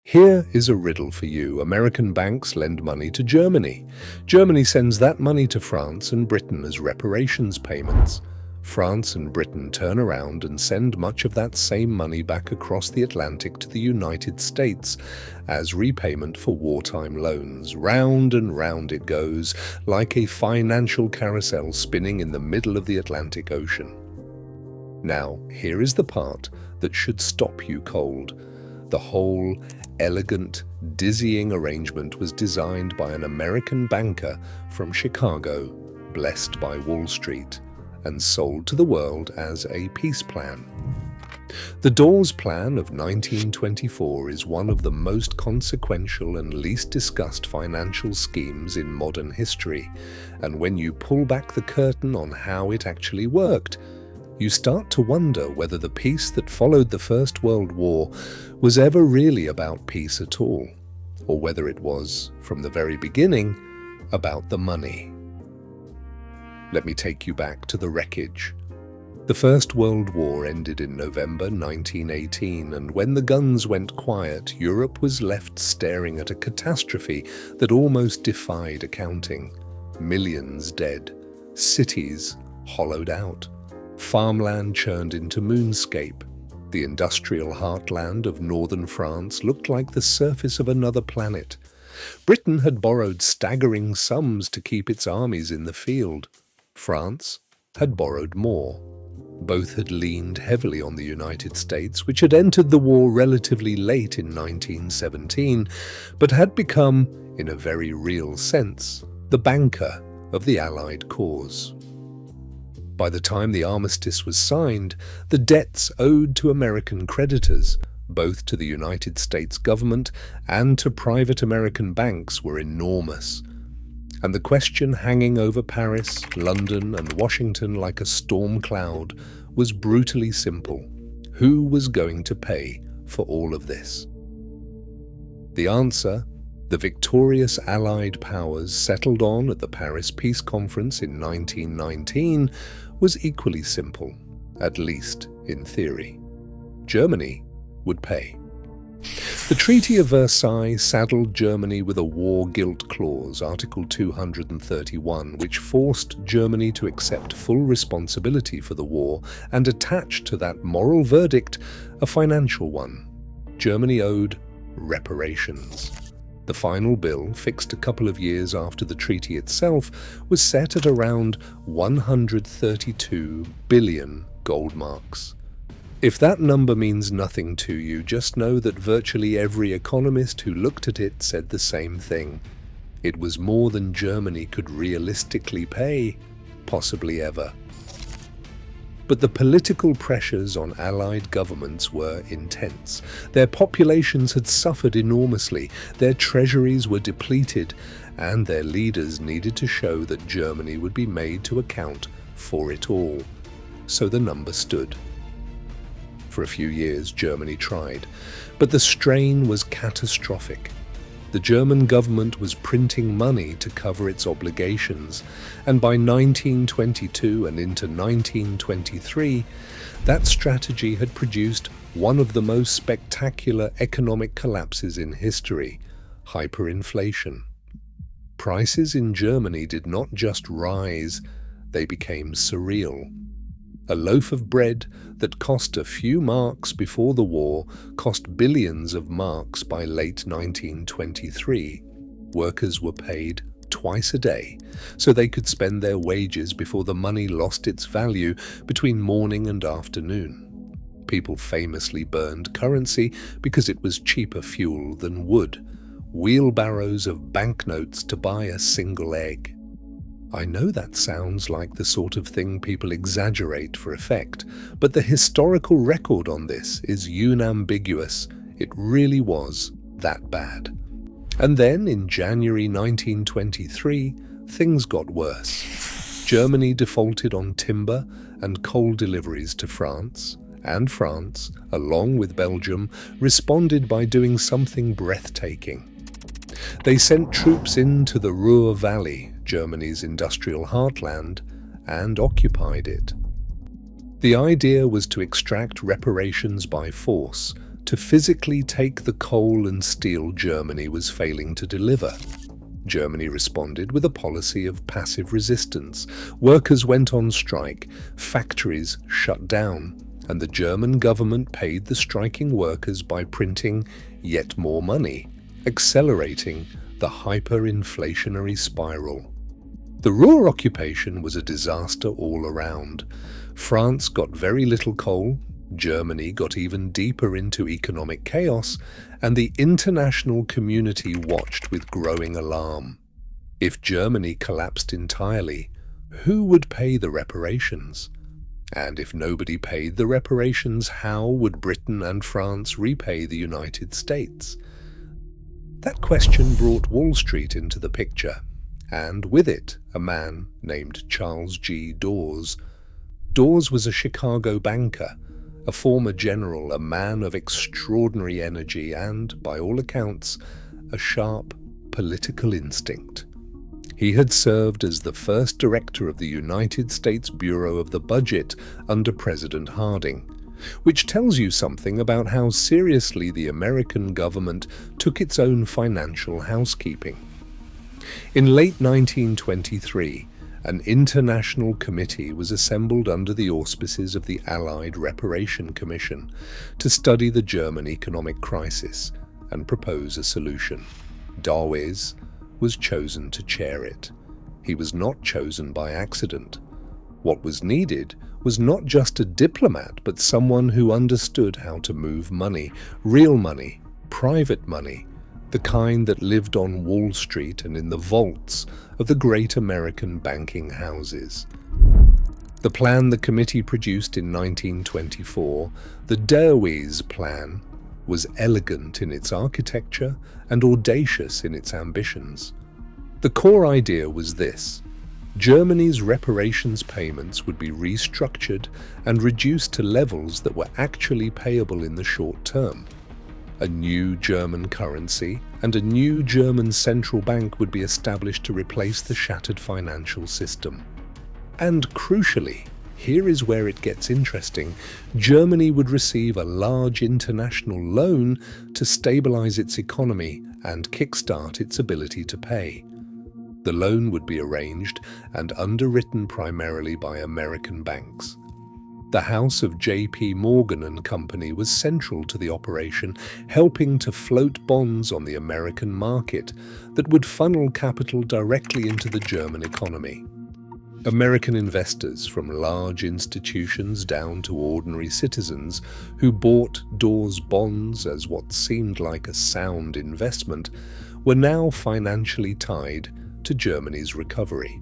Here is a riddle for you. American banks lend money to Germany. Germany sends that money to France and Britain as reparations payments. France and Britain turn around and send much of that same money back across the Atlantic to the United States as repayment for wartime loans. Round and round it goes, like a financial carousel spinning in the middle of the Atlantic Ocean. Now, here is the part that should stop you cold. The whole elegant, dizzying arrangement was designed by an American banker from Chicago, blessed by Wall Street, and sold to the world as a peace plan. The Dawes Plan of 1924 is one of the most consequential and least discussed financial schemes in modern history, and when you pull back the curtain on how it actually worked, you start to wonder whether the peace that followed the First World War was ever really about peace at all, or whether it was, from the very beginning, about the money. Let me take you back to the wreckage. The First World War ended in November 1918, and when the guns went quiet, Europe was left staring at a catastrophe that almost defied accounting. Millions dead, cities hollowed out, farmland churned into moonscape. The industrial heartland of northern France looked like the surface of another planet. Britain had borrowed staggering sums to keep its armies in the field. France had borrowed more. Both had leaned heavily on the United States, which had entered the war relatively late in 1917, but had become, in a very real sense, the banker of the Allied cause. By the time the armistice was signed, the debts owed to American creditors, both to the United States government and to private American banks, were enormous. And the question hanging over Paris, London, and Washington like a storm cloud was brutally simple. Who was going to pay for all of this? The answer, the victorious Allied powers settled on at the Paris Peace Conference in 1919, was equally simple, at least in theory. Germany would pay. The Treaty of Versailles saddled Germany with a war guilt clause, Article 231, which forced Germany to accept full responsibility for the war and attached to that moral verdict a financial one. Germany owed reparations. The final bill, fixed a couple of years after the treaty itself, was set at around 132 billion gold marks. If that number means nothing to you, just know that virtually every economist who looked at it said the same thing. It was more than Germany could realistically pay, possibly ever. But the political pressures on Allied governments were intense. Their populations had suffered enormously, their treasuries were depleted, and their leaders needed to show that Germany would be made to account for it all. So the number stood. For a few years, Germany tried, but the strain was catastrophic. The German government was printing money to cover its obligations, and by 1922 and into 1923, that strategy had produced one of the most spectacular economic collapses in history: hyperinflation. Prices in Germany did not just rise, they became surreal. A loaf of bread that cost a few marks before the war cost billions of marks by late 1923. Workers were paid twice a day, so they could spend their wages before the money lost its value between morning and afternoon. People famously burned currency because it was cheaper fuel than wood. Wheelbarrows of banknotes to buy a single egg. I know that sounds like the sort of thing people exaggerate for effect, but the historical record on this is unambiguous. It really was that bad. And then, in January 1923, things got worse. Germany defaulted on timber and coal deliveries to France, and France, along with Belgium, responded by doing something breathtaking. They sent troops into the Ruhr Valley, Germany's industrial heartland, and occupied it. The idea was to extract reparations by force, to physically take the coal and steel Germany was failing to deliver. Germany responded with a policy of passive resistance. Workers went on strike, factories shut down, and the German government paid the striking workers by printing yet more money, accelerating the hyperinflationary spiral. The Ruhr occupation was a disaster all around. France got very little coal, Germany got even deeper into economic chaos, and the international community watched with growing alarm. If Germany collapsed entirely, who would pay the reparations? And if nobody paid the reparations, how would Britain and France repay the United States? That question brought Wall Street into the picture, and with it, a man named Charles G. Dawes. Dawes was a Chicago banker, a former general, a man of extraordinary energy and, by all accounts, a sharp political instinct. He had served as the first director of the United States Bureau of the Budget under President Harding, which tells you something about how seriously the American government took its own financial housekeeping. In late 1923, an international committee was assembled under the auspices of the Allied Reparation Commission to study the German economic crisis and propose a solution. Dawes was chosen to chair it. He was not chosen by accident. What was needed was not just a diplomat, but someone who understood how to move money, real money, private money, the kind that lived on Wall Street and in the vaults of the great American banking houses. The plan the committee produced in 1924, the Dawes Plan, was elegant in its architecture and audacious in its ambitions. The core idea was this: Germany's reparations payments would be restructured and reduced to levels that were actually payable in the short term. A new German currency and a new German central bank would be established to replace the shattered financial system. And crucially, here is where it gets interesting, Germany would receive a large international loan to stabilize its economy and kickstart its ability to pay. The loan would be arranged and underwritten primarily by American banks. The house of J.P. Morgan and Company was central to the operation, helping to float bonds on the American market that would funnel capital directly into the German economy. American investors, from large institutions down to ordinary citizens who bought Dawes bonds as what seemed like a sound investment, were now financially tied to Germany's recovery.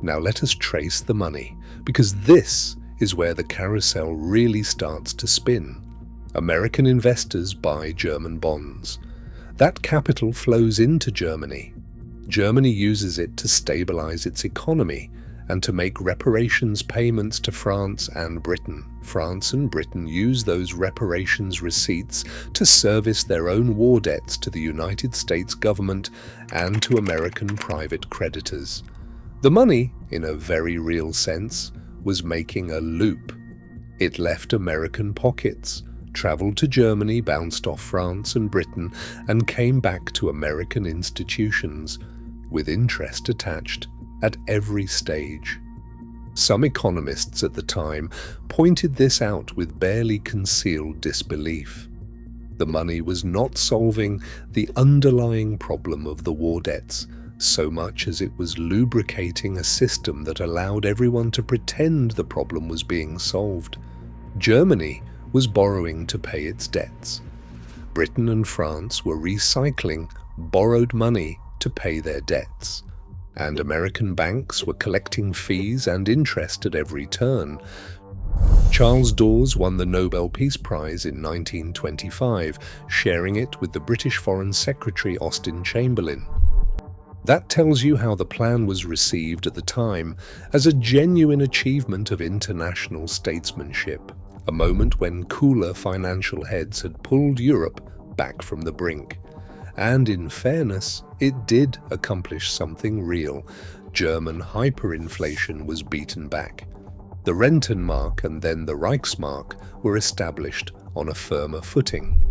Now let us trace the money, because this is where the carousel really starts to spin. American investors buy German bonds. That capital flows into Germany. Germany uses it to stabilize its economy and to make reparations payments to France and Britain. France and Britain use those reparations receipts to service their own war debts to the United States government and to American private creditors. The money, in a very real sense, was making a loop. It left American pockets, traveled to Germany, bounced off France and Britain, and came back to American institutions, with interest attached at every stage. Some economists at the time pointed this out with barely concealed disbelief. The money was not solving the underlying problem of the war debts, so much as it was lubricating a system that allowed everyone to pretend the problem was being solved. Germany was borrowing to pay its debts. Britain and France were recycling borrowed money to pay their debts. And American banks were collecting fees and interest at every turn. Charles Dawes won the Nobel Peace Prize in 1925, sharing it with the British Foreign Secretary Austen Chamberlain. That tells you how the plan was received at the time as a genuine achievement of international statesmanship, a moment when cooler financial heads had pulled Europe back from the brink. And in fairness, it did accomplish something real. German hyperinflation was beaten back. The Rentenmark and then the Reichsmark were established on a firmer footing.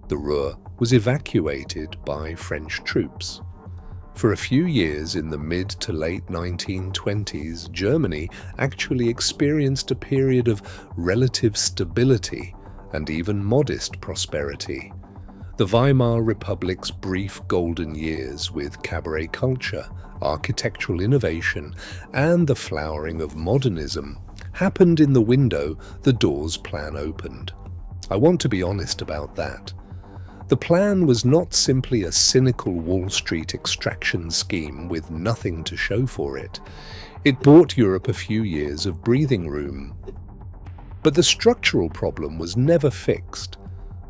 The Ruhr was evacuated by French troops. For a few years in the mid to late 1920s, Germany actually experienced a period of relative stability and even modest prosperity. The Weimar Republic's brief golden years with cabaret culture, architectural innovation, and the flowering of modernism happened in the window the Dawes Plan opened. I want to be honest about that. The plan was not simply a cynical Wall Street extraction scheme with nothing to show for it. It bought Europe a few years of breathing room. But the structural problem was never fixed.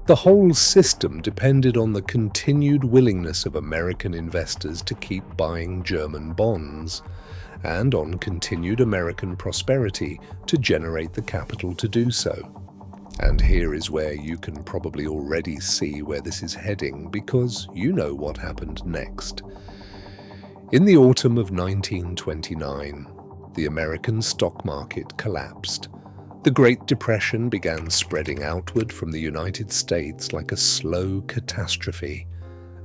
The whole system depended on the continued willingness of American investors to keep buying German bonds, and on continued American prosperity to generate the capital to do so. And here is where you can probably already see where this is heading, because you know what happened next. In the autumn of 1929, the American stock market collapsed. The Great Depression began spreading outward from the United States like a slow catastrophe.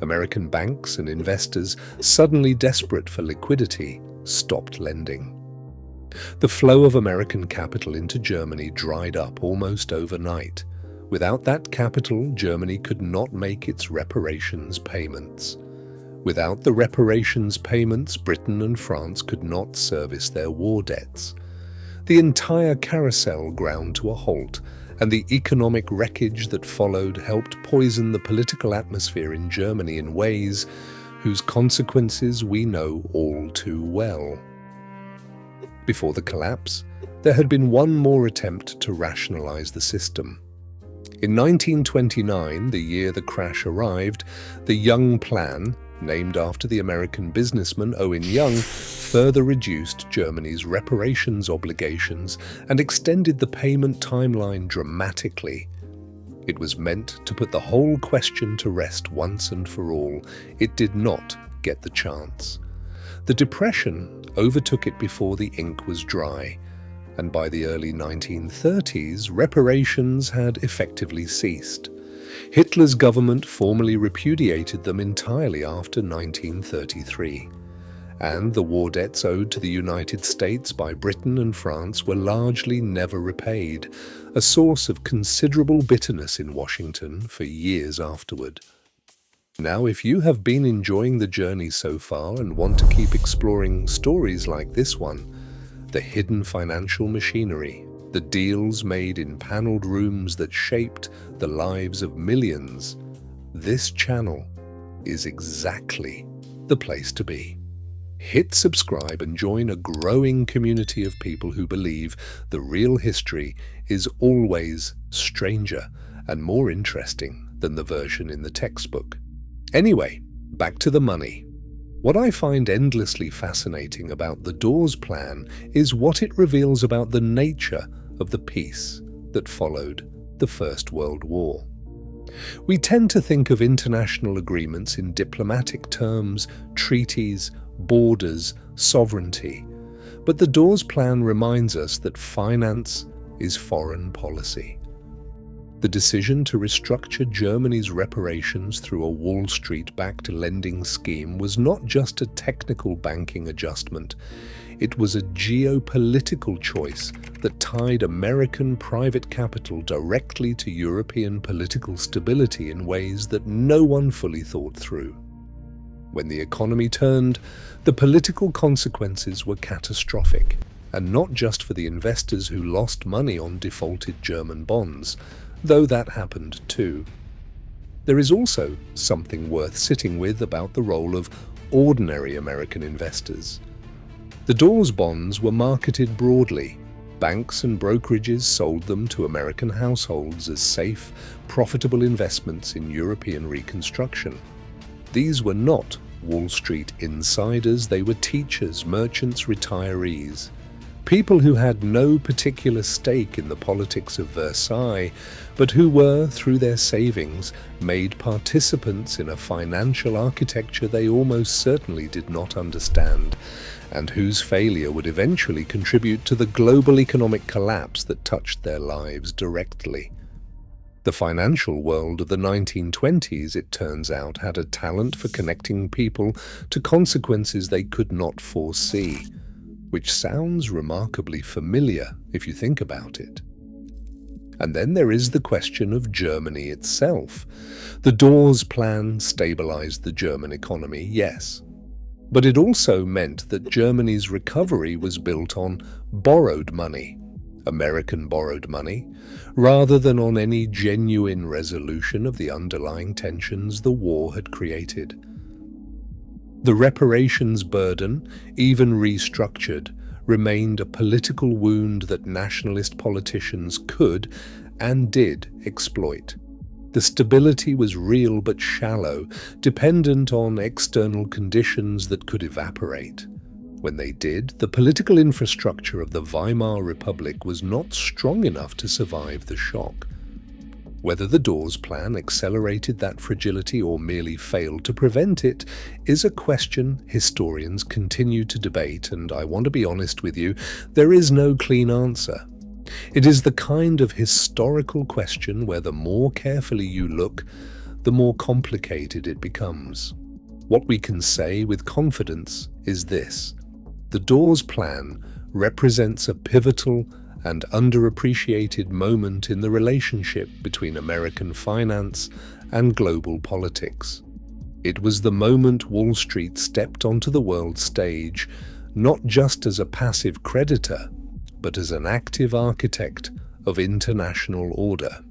American banks and investors, suddenly desperate for liquidity, stopped lending. The flow of American capital into Germany dried up almost overnight. Without that capital, Germany could not make its reparations payments. Without the reparations payments, Britain and France could not service their war debts. The entire carousel ground to a halt, and the economic wreckage that followed helped poison the political atmosphere in Germany in ways whose consequences we know all too well. Before the collapse, there had been one more attempt to rationalize the system. In 1929, the year the crash arrived, the Young Plan, named after the American businessman Owen Young, further reduced Germany's reparations obligations and extended the payment timeline dramatically. It was meant to put the whole question to rest once and for all. It did not get the chance. The Depression overtook it before the ink was dry, and by the early 1930s, reparations had effectively ceased. Hitler's government formally repudiated them entirely after 1933, and the war debts owed to the United States by Britain and France were largely never repaid, a source of considerable bitterness in Washington for years afterward. Now, if you have been enjoying the journey so far and want to keep exploring stories like this one, the hidden financial machinery, the deals made in paneled rooms that shaped the lives of millions, this channel is exactly the place to be. Hit subscribe and join a growing community of people who believe the real history is always stranger and more interesting than the version in the textbook. Anyway, back to the money. What I find endlessly fascinating about the Dawes Plan is what it reveals about the nature of the peace that followed the First World War. We tend to think of international agreements in diplomatic terms, treaties, borders, sovereignty, but the Dawes Plan reminds us that finance is foreign policy. The decision to restructure Germany's reparations through a Wall Street-backed lending scheme was not just a technical banking adjustment. It was a geopolitical choice that tied American private capital directly to European political stability in ways that no one fully thought through. When the economy turned, the political consequences were catastrophic, and not just for the investors who lost money on defaulted German bonds, though that happened too. There is also something worth sitting with about the role of ordinary American investors. The Dawes bonds were marketed broadly. Banks and brokerages sold them to American households as safe, profitable investments in European reconstruction. These were not Wall Street insiders, they were teachers, merchants, retirees. People who had no particular stake in the politics of Versailles, but who were, through their savings, made participants in a financial architecture they almost certainly did not understand, and whose failure would eventually contribute to the global economic collapse that touched their lives directly. The financial world of the 1920s, it turns out, had a talent for connecting people to consequences they could not foresee, which sounds remarkably familiar if you think about it. And then there is the question of Germany itself. The Dawes Plan stabilized the German economy, yes. But it also meant that Germany's recovery was built on borrowed money, American borrowed money, rather than on any genuine resolution of the underlying tensions the war had created. The reparations burden, even restructured, remained a political wound that nationalist politicians could and did exploit. The stability was real but shallow, dependent on external conditions that could evaporate. When they did, the political infrastructure of the Weimar Republic was not strong enough to survive the shock. Whether the Dawes Plan accelerated that fragility or merely failed to prevent it is a question historians continue to debate, and I want to be honest with you, there is no clean answer. It is the kind of historical question where the more carefully you look, the more complicated it becomes. What we can say with confidence is this: the Dawes Plan represents a pivotal and underappreciated moment in the relationship between American finance and global politics. It was the moment Wall Street stepped onto the world stage, not just as a passive creditor, but as an active architect of international order.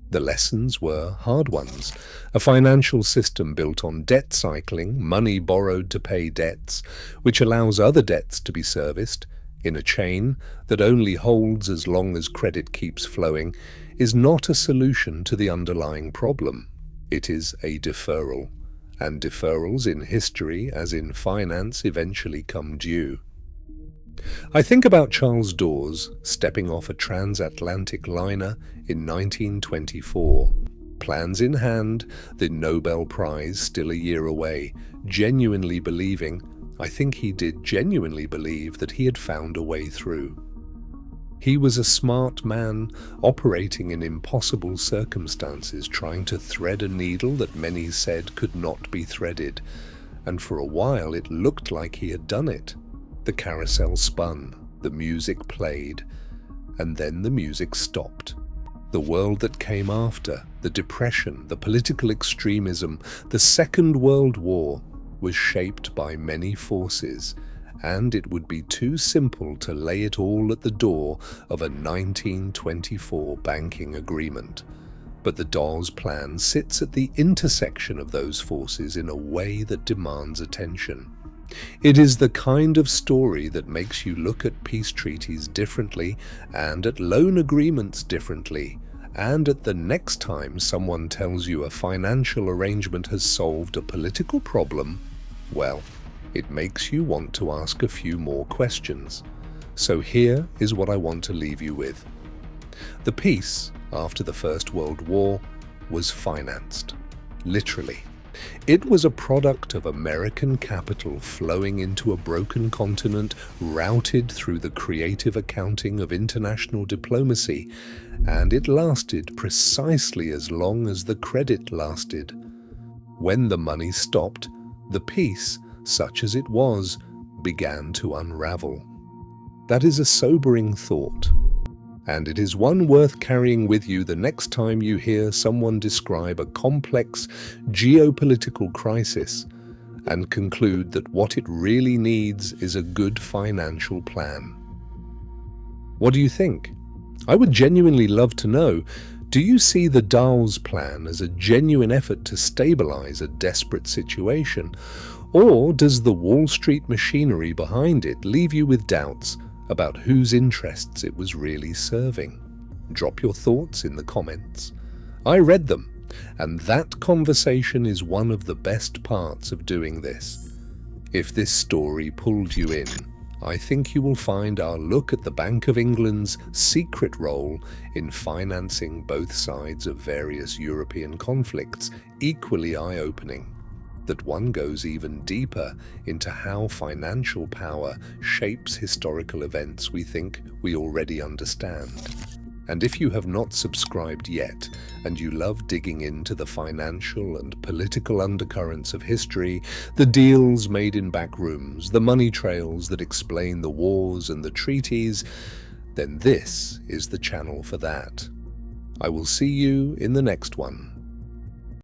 The lessons were hard ones. A financial system built on debt cycling, money borrowed to pay debts, which allows other debts to be serviced, in a chain that only holds as long as credit keeps flowing, is not a solution to the underlying problem. It is a deferral. And deferrals in history, as in finance, eventually come due. I think about Charles Dawes stepping off a transatlantic liner in 1924. Plans in hand, the Nobel Prize still a year away, genuinely believing, I think he did genuinely believe, that he had found a way through. He was a smart man operating in impossible circumstances, trying to thread a needle that many said could not be threaded, and for a while it looked like he had done it. The carousel spun, the music played, and then the music stopped. The world that came after, the Depression, the political extremism, the Second World War, was shaped by many forces, and it would be too simple to lay it all at the door of a 1924 banking agreement. But the Dawes Plan sits at the intersection of those forces in a way that demands attention. It is the kind of story that makes you look at peace treaties differently and at loan agreements differently, and at the next time someone tells you a financial arrangement has solved a political problem, well, it makes you want to ask a few more questions. So here is what I want to leave you with. The peace after the First World War was financed, literally. It was a product of American capital flowing into a broken continent, routed through the creative accounting of international diplomacy, and it lasted precisely as long as the credit lasted. When the money stopped, the peace, such as it was, began to unravel. That is a sobering thought, and it is one worth carrying with you the next time you hear someone describe a complex geopolitical crisis and conclude that what it really needs is a good financial plan. What do you think? I would genuinely love to know. Do you see the Dawes Plan as a genuine effort to stabilize a desperate situation? Or does the Wall Street machinery behind it leave you with doubts about whose interests it was really serving? Drop your thoughts in the comments. I read them, and that conversation is one of the best parts of doing this. If this story pulled you in, I think you will find our look at the Bank of England's secret role in financing both sides of various European conflicts equally eye-opening. That one goes even deeper into how financial power shapes historical events we think we already understand. And if you have not subscribed yet, and you love digging into the financial and political undercurrents of history, the deals made in back rooms, the money trails that explain the wars and the treaties, then this is the channel for that. I will see you in the next one.